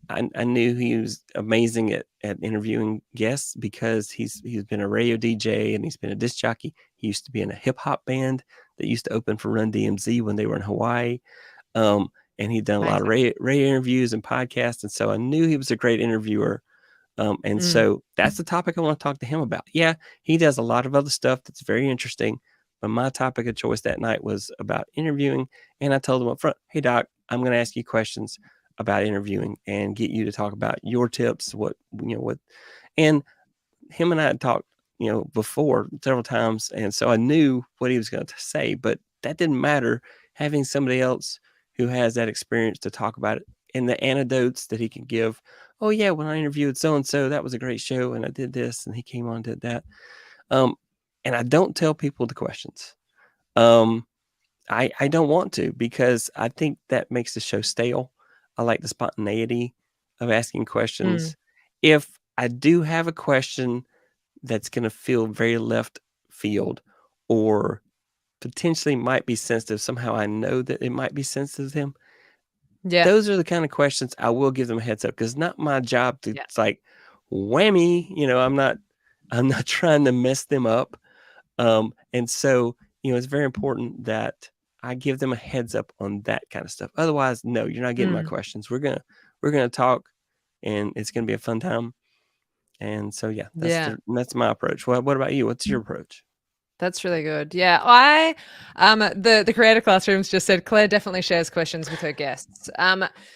I knew he was amazing at interviewing guests because he's been a radio DJ and he's been a disc jockey. He used to be in a hip hop band that used to open for Run DMZ when they were in Hawaii. Um, and he'd done a lot of Amazing. radio interviews and podcasts, and so I knew he was a great interviewer. And Mm. so that's the topic I want to talk to him about. Yeah, he does a lot of other stuff that's very interesting, but my topic of choice that night was about interviewing. And I told him up front, hey, Doc, I'm going to ask you questions about interviewing and get you to talk about your tips, and him and I had talked, before several times. And so I knew what he was going to say, but that didn't matter. Having somebody else who has that experience to talk about it and the anecdotes that he can give. Oh yeah, when I interviewed so and so, that was a great show, and I did this, and he came on and did that. Um, and I don't tell people the questions. Um, I don't want to because I think that makes the show stale. I like the spontaneity of asking Mm. questions. If I do have a question that's going to feel very left field or potentially might be sensitive. Somehow I know that it might be sensitive to them. Yeah. Those are the kind of questions I will give them a heads up, because it's not my job to, Yeah. it's like, whammy, I'm not trying to mess them up. And so, it's very important that I give them a heads up on that kind of stuff. Otherwise, no, you're not getting my Mm. questions. We're gonna talk, and it's gonna be a fun time. And so, yeah, Yeah. that's my approach. What about you? What's your approach? That's really good. Yeah, the creator classrooms just said Claire definitely shares questions with her guests.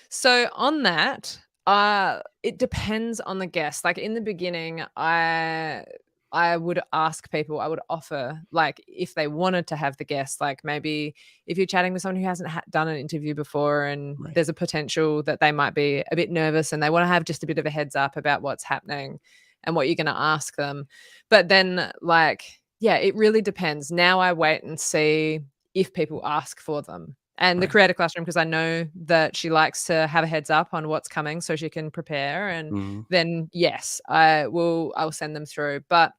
So on that, it depends on the guest. Like in the beginning, I would ask people, I would offer, like, if they wanted to have the guest, like maybe if you're chatting with someone who hasn't done an interview before and Right. there's a potential that they might be a bit nervous and they want to have just a bit of a heads up about what's happening and what you're going to ask them. But then, like, yeah, it really depends. Now I wait and see if people ask for them. And the Right. creator classroom, because I know that she likes to have a heads up on what's coming so she can prepare. And Mhm. then yes, I will send them through. But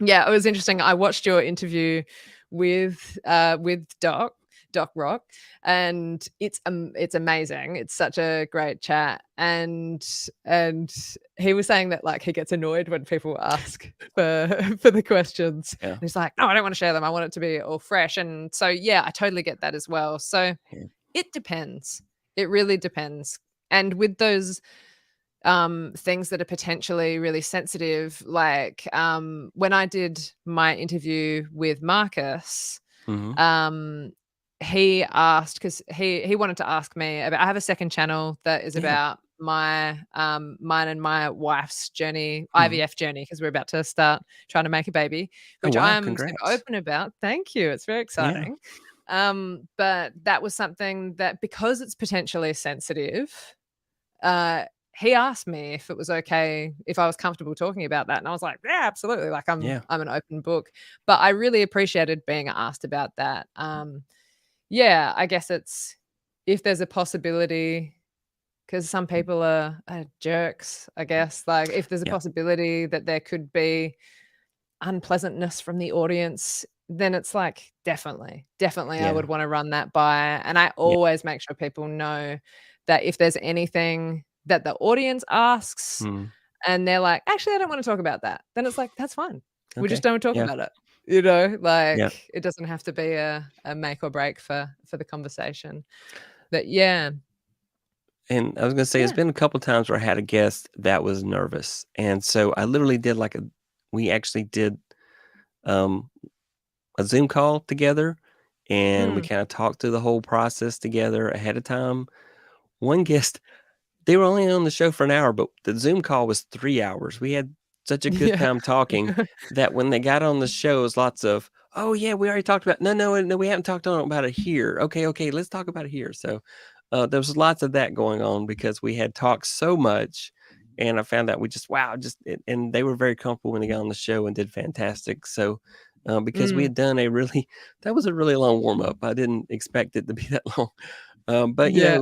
yeah, it was interesting. I watched your interview with Doc Rock, and it's amazing. It's such a great chat, and he was saying that, like, he gets annoyed when people ask for for the questions. Yeah. And he's like, "No, I don't want to share them. I want it to be all fresh." And so yeah, I totally get that as well. So Yeah. it depends. It really depends. And with those things that are potentially really sensitive, like when I did my interview with Marcus, Mhm. um he asked, because he wanted to ask me about, I have a second channel that is Yeah. about my mine and my wife's journey, Mhm. IVF journey, because we're about to start trying to make a baby, Oh, which wow, I'm super congrats. open about. Thank you, it's very Yeah. exciting. But that was something that, because it's potentially sensitive, uh, he asked me if it was okay, if I was comfortable talking about that, and I was like, "Yeah, absolutely." Like, Yeah. I'm an open book. But I really appreciated being asked about that. Yeah, I guess it's, if there's a possibility, because some people are jerks, I guess. Like, if there's a Yeah. possibility that there could be unpleasantness from the audience, then it's like, definitely I Yeah. would wanna run that by, and I Yeah. always make sure people know that if there's anything that the audience asks Mhm. and they're like, "Actually, I don't wanna talk about that," then it's like, "That's fine. We just Okay. don't talk Yeah. about it." You know? Yeah. Like, it doesn't have to be a make or break for the conversation. But yeah. And I was gonna say, it's Yeah. been a couple times where I had a guest that was nervous, and so I literally did we actually did, um, a Zoom call together, and we Mm. kinda talked through the whole process together ahead of time. One guest, they were only on the show for an hour, but the Zoom call was 3 hours. We had such a good Yeah. time talking that when they got on the show, it was lots of, "Oh, yeah, we already talked about." No, we haven't talked about it here." "Okay, okay, let's talk about it here." So, there was lots of that going on because we had talked so much, and I found out we just, wow, and they were very comfortable when they got on the show and did fantastic. So, because we Mm. had done a really that was a really long warm up. I didn't expect it to be that long. But, Yeah.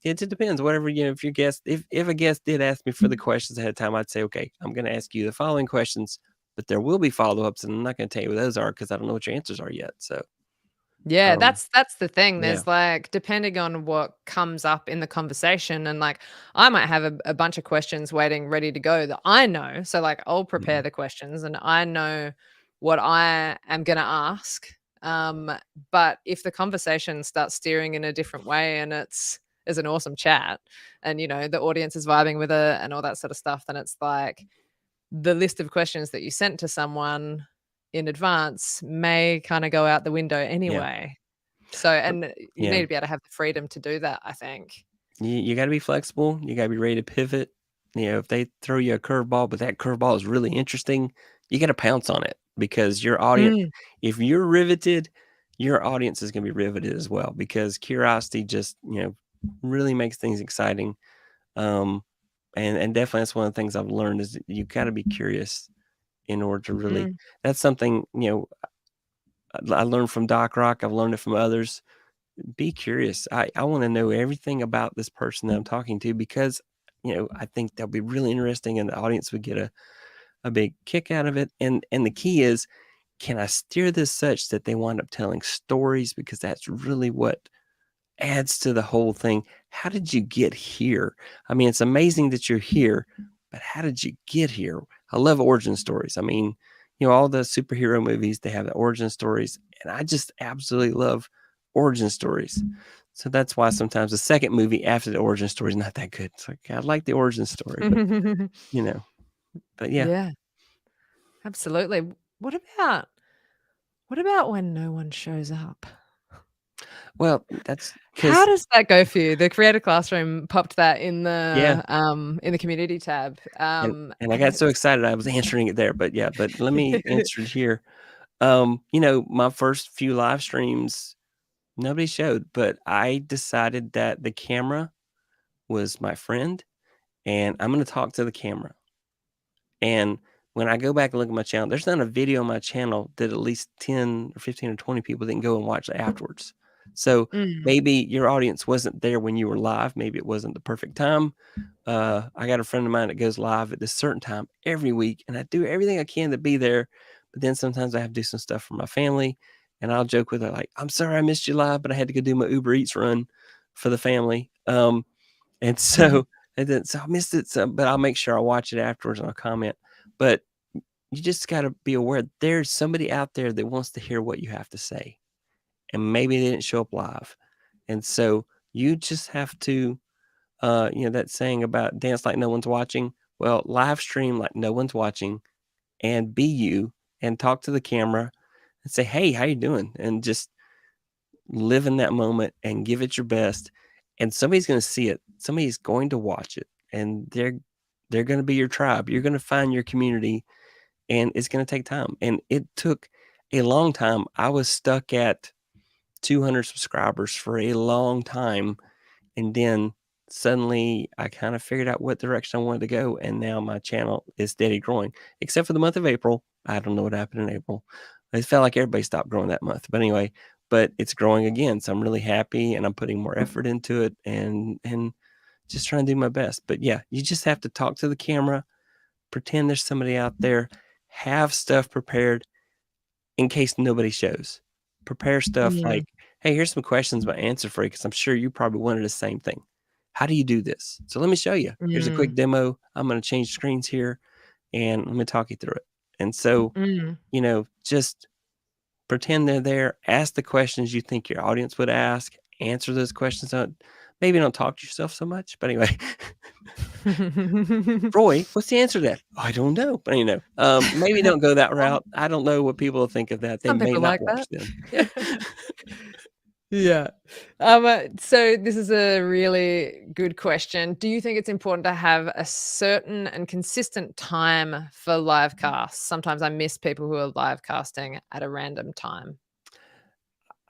it just depends. Whatever, if your guest, if a guest did ask me for the questions ahead of time, I'd say, okay, I'm going to ask you the following questions, but there will be follow ups, and I'm not going to tell you what those are because I don't know what your answers are yet. So, Yeah, um, that's the thing. yeah, There's, like, depending on what comes up in the conversation, and, like, I might have a bunch of questions waiting ready to go that I know. So, like, I'll mhm, prepare the questions and I know what I am gonna ask. Um, but if the conversation starts steering in a different way and it's an awesome chat and, the audience is vibing with it and all that sort of stuff, then it's like the list of questions that you sent to someone in advance may kinda go out the window yeah, anyway. So, but and you yeah, need to be able to have the freedom to do that, I think. you got to be flexible. You got to be ready to pivot. If they throw you a curveball, but that curveball is really interesting, you got to pounce on it because your audience, Mm. if you're riveted, your audience is going to be riveted as well because curiosity just, really makes things exciting. Um, and definitely that's one of the things I've learned is that you got to be curious in order to really. Mm. That's something I learned from Doc Rock. I've learned it from others. Be curious. I want to know everything about this person that I'm talking to because I think that'll be really interesting, and the audience would get a big kick out of it. And the key is, can I steer this such that they wind up telling stories? Because that's really what adds to the whole thing. How did you get here? I mean, it's amazing that you're here, but how did you get here? I love origin stories. I mean, all the superhero movies, they have the origin stories, and I just absolutely love origin stories. So that's why sometimes the second movie after the origin story is not that good. It's like, I like the origin story, but you know, but yeah. Yeah, absolutely. What about what about when no one shows up? Well, that's How because, does that go for you? The Creator Classroom popped that yeah. in the community tab, And I and got so it's excited I was answering it there, but yeah, but let me answer it here. My first few live streams, nobody showed, but I decided that the camera was my friend, and I'm gonna talk to the camera. And when I go back and look at my channel, there's not a video on my channel that at least 10 or 15 or 20 people didn't go and watch afterwards. So Mm, maybe your audience wasn't there when you were live. Maybe it wasn't the perfect time. I got a friend of mine that goes live at this certain time every week, and I do everything I can to be there. But then sometimes I have to do some stuff for my family, and I'll joke with her like, "I'm sorry I missed you live, but I had to go do my Uber Eats run for the family." And mhm. so so I missed it. So, but I'll make sure I watch it afterwards and I'll comment. But you just got to be aware there's somebody out there that wants to hear what you have to say, and maybe they didn't show up live, and so you just have to that saying about dance like no one's watching. Well, live stream like no one's watching, and be you, and talk to the camera and say, "Hey, how you doing?" And just live in that moment and give it your best. And somebody's going to see it. Somebody's going to watch it, and they're going to be your tribe. You're going to find your community, and it's going to take time. And it took a long time. I was stuck at 200 subscribers for a long time, and then suddenly I kind of figured out what direction I wanted to go. And now my channel is steady growing, except for the month of April. I don't know what happened in April. It felt like everybody stopped growing that month. But anyway, but it's growing again. So I'm really happy, and I'm putting more effort into it, and just trying to do my best. But yeah, you just have to talk to the camera, pretend there's somebody out there, have stuff prepared in case nobody shows. Prepare stuff Mm, like, "Hey, here's some questions about answer for you, because I'm sure you probably wanted the same thing. How do you do this? So let me show you. Here's a mm, quick demo. I'm gonna change screens here, and let me talk you through it." And so, mm. just pretend they're there, ask the questions you think your audience would ask, answer those questions. Maybe don't talk to yourself so much, but anyway. "Roy, what's the answer to that?" "I don't know." But, maybe don't go that Um, route. I don't know what people will think of that. They some may people not like watch that. then. Yeah. So this is a really good question. Do you think it's important to have a certain and consistent time for live casts? Sometimes I miss people who are live casting at a random time.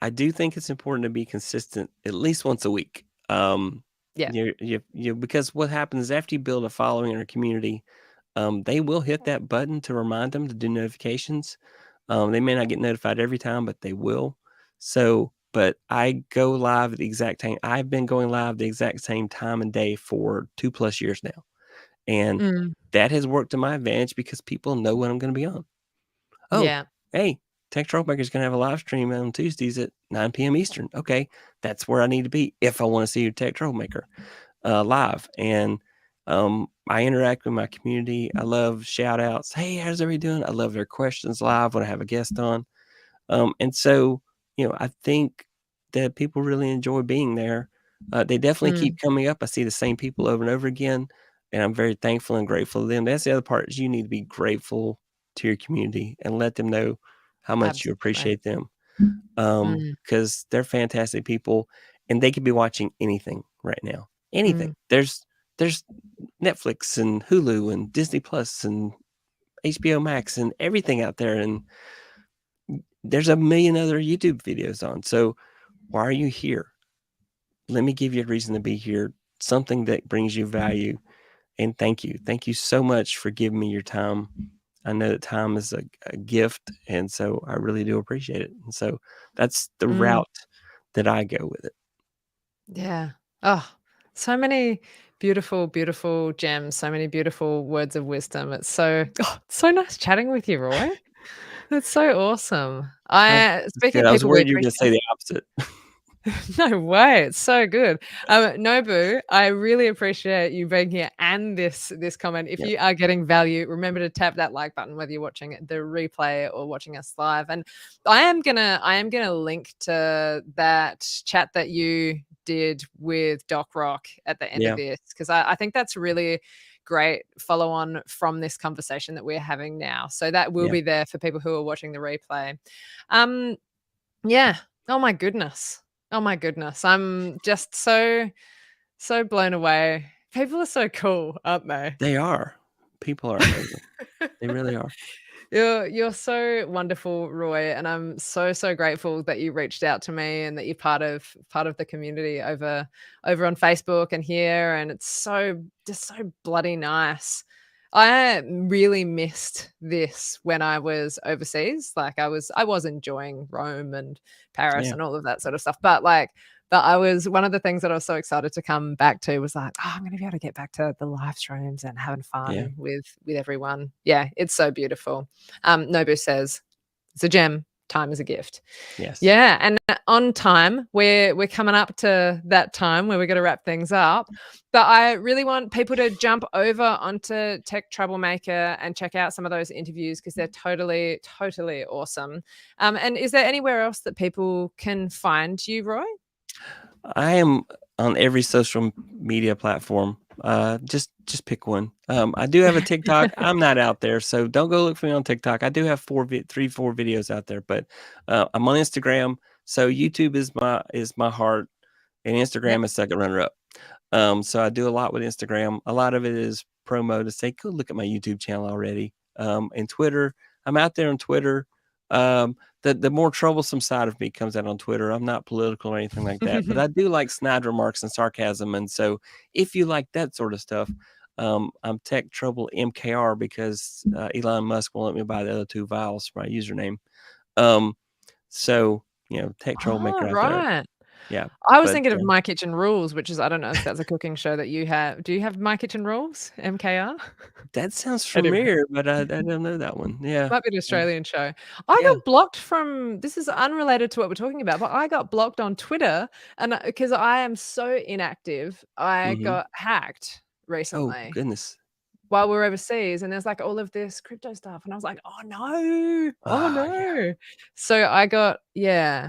I do think it's important to be consistent at least once a week. Yeah. Because what happens is after you build a following or a community, they will hit that button to remind them to do notifications. They may not get notified every time, but they will. So, but I go live at the exact time. I've been going live the exact same time and day for 2+ years now. And Mm, that has worked to my advantage because people know when I'm going to be on. "Oh, yeah. hey, Tech Troublemaker is gonna have a live stream on Tuesdays at 9 p.m. Eastern." Okay, that's where I need to be if I want to see your Tech Troublemaker live. And I interact with my community. I love shout outs. "Hey, how's everybody doing?" I love their questions live when I have a guest on. And so, I think that people really enjoy being there. They definitely keep Mm, coming up. I see the same people over and over again, and I'm very thankful and grateful to them. That's the other part, is you need to be grateful to your community and let them know how much you absolutely. appreciate them. Mm, Because they're fantastic people, and they could be watching anything right now. Anything. mm, There's Netflix and Hulu and Disney Plus and HBO Max and everything out there, and there's a million other YouTube videos on. So why are you here? Let me give you a reason to be here, something that brings you value. And thank you. Thank you so much for giving me your time. I know that time is a gift, and so I really do appreciate it. And so that's the mm. route that I go with it. Yeah. Oh, so many Beautiful, beautiful gems. So many beautiful words of wisdom. It's so it's so nice chatting with you, Roy. That's so awesome. Oh, I that's speaking good. of I was people we worried you were gonna appreciate. say the opposite. No way, it's so good. Nobu, I really appreciate you being here and this comment. If Yep. you are getting value, remember to tap that like button whether you're watching the replay or watching us live. And I am gonna link to that chat that you did with Doc Rock at the end of Yeah. this because I think that's really great follow on from this conversation that we're having now. So that will Yeah. be there for people who are watching the replay. Um, yeah. Oh my goodness. Oh my goodness. I'm just so blown away. People are so cool, aren't they? They are. People are amazing. They really are. You're so wonderful, Roy, and I'm so grateful that you reached out to me and that you're part of the community over on Facebook and here, and it's so just so bloody nice. I really missed this when I was overseas. Like I was enjoying Rome and Paris Yeah. and all of that sort of stuff, but I was one of the things that I was so excited to come back to was like, oh, I'm gonna be able to get back to the live streams and having Yeah. fun with everyone. Yeah, it's so beautiful. Nobu says, "It's a gem. Time is a gift." Yes. Yeah, and on time, we're coming up to that time where we're gonna wrap things up. But I really want people to jump over onto Tech Troublemaker and check out some of those interviews because they're totally awesome. And is there anywhere else that people can find you, Roy? I am on every social media platform. Just pick one. I do have a TikTok. I'm not out there, so don't go look for me on TikTok. I do have 4 videos out there, but I'm on Instagram. So YouTube is my heart, and Yep. Instagram is second runner up. So I do a lot with Instagram. A lot of it is promo to say, go look at my YouTube channel already. And Twitter, I'm out there on Twitter. The more troublesome side of me comes out on Twitter. I'm not political or anything like that, but I do like snide remarks and sarcasm. And so if you like that sort of stuff, I'm Tech Trouble MKR because Elon Musk won't let me buy the other 2 vowels for my username. Um, so Tech Oh, Troublemaker out there. right. Yeah, I was but thinking of My Kitchen Rules, which is I don't know if that's a cooking show that you have. Do you have My Kitchen Rules, MKR? that sounds Anyway, familiar, but I don't know that one. Yeah. might be an Um, Australian show. I yeah. got blocked from this is unrelated to what we're talking about, but I got blocked on Twitter and because I am so inactive, I Mhm. got hacked Oh, recently goodness. while we're overseas, and there's, like, all of this crypto stuff, and I was like, "Oh, no. Oh, Ah, yeah. no." So I got yeah.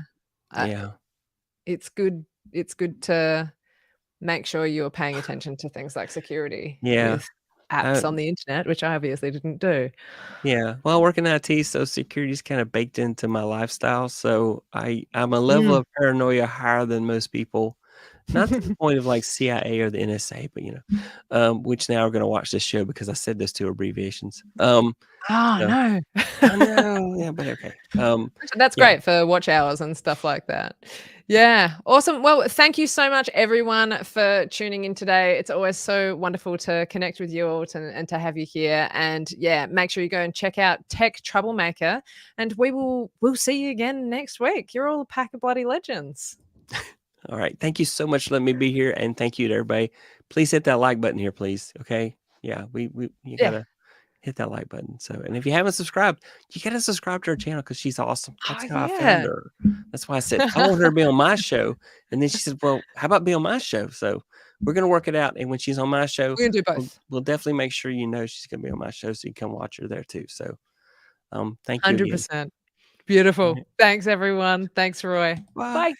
I Yeah. it's good to make sure you're paying attention to things like security Yeah. with Uh, apps on the internet, which I obviously didn't do. yeah. Well, I work in IT, so security's kinda baked into my lifestyle, so I'm a level Mm. of paranoia higher than most people. Not to the point of, like, CIA or the NSA, but, which now are gonna watch this show because I said those 2 abbreviations. Oh, So no. I know, yeah, but okay. That's Yeah. great for watch hours and stuff like that. Yeah, awesome. Well, thank you so much, everyone, for tuning in today. It's always so wonderful to connect with you all and to have you here. And yeah, make sure you go and check out Tech Troublemaker, and we'll see you again next week. You're all a pack of bloody legends. All right. Thank you so much for letting me be here, and thank you to everybody. Please hit that like button here, please. Okay. Yeah, you Yeah. gotta hit that like button. So, and if you haven't subscribed, you gotta subscribe to her channel because she's awesome. Oh That's how I found yeah. her. That's why I said I want her to be on my show, and then she said, "Well, how about be on my show?" So we're gonna work it out, and when she's on my show, We're gonna do we'll, both. we'll definitely make sure she's gonna be on my show, so you can come watch her there too. So, thank you again. 100%. All Beautiful. right. Thanks, everyone. Thanks, Roy. Bye. Bye.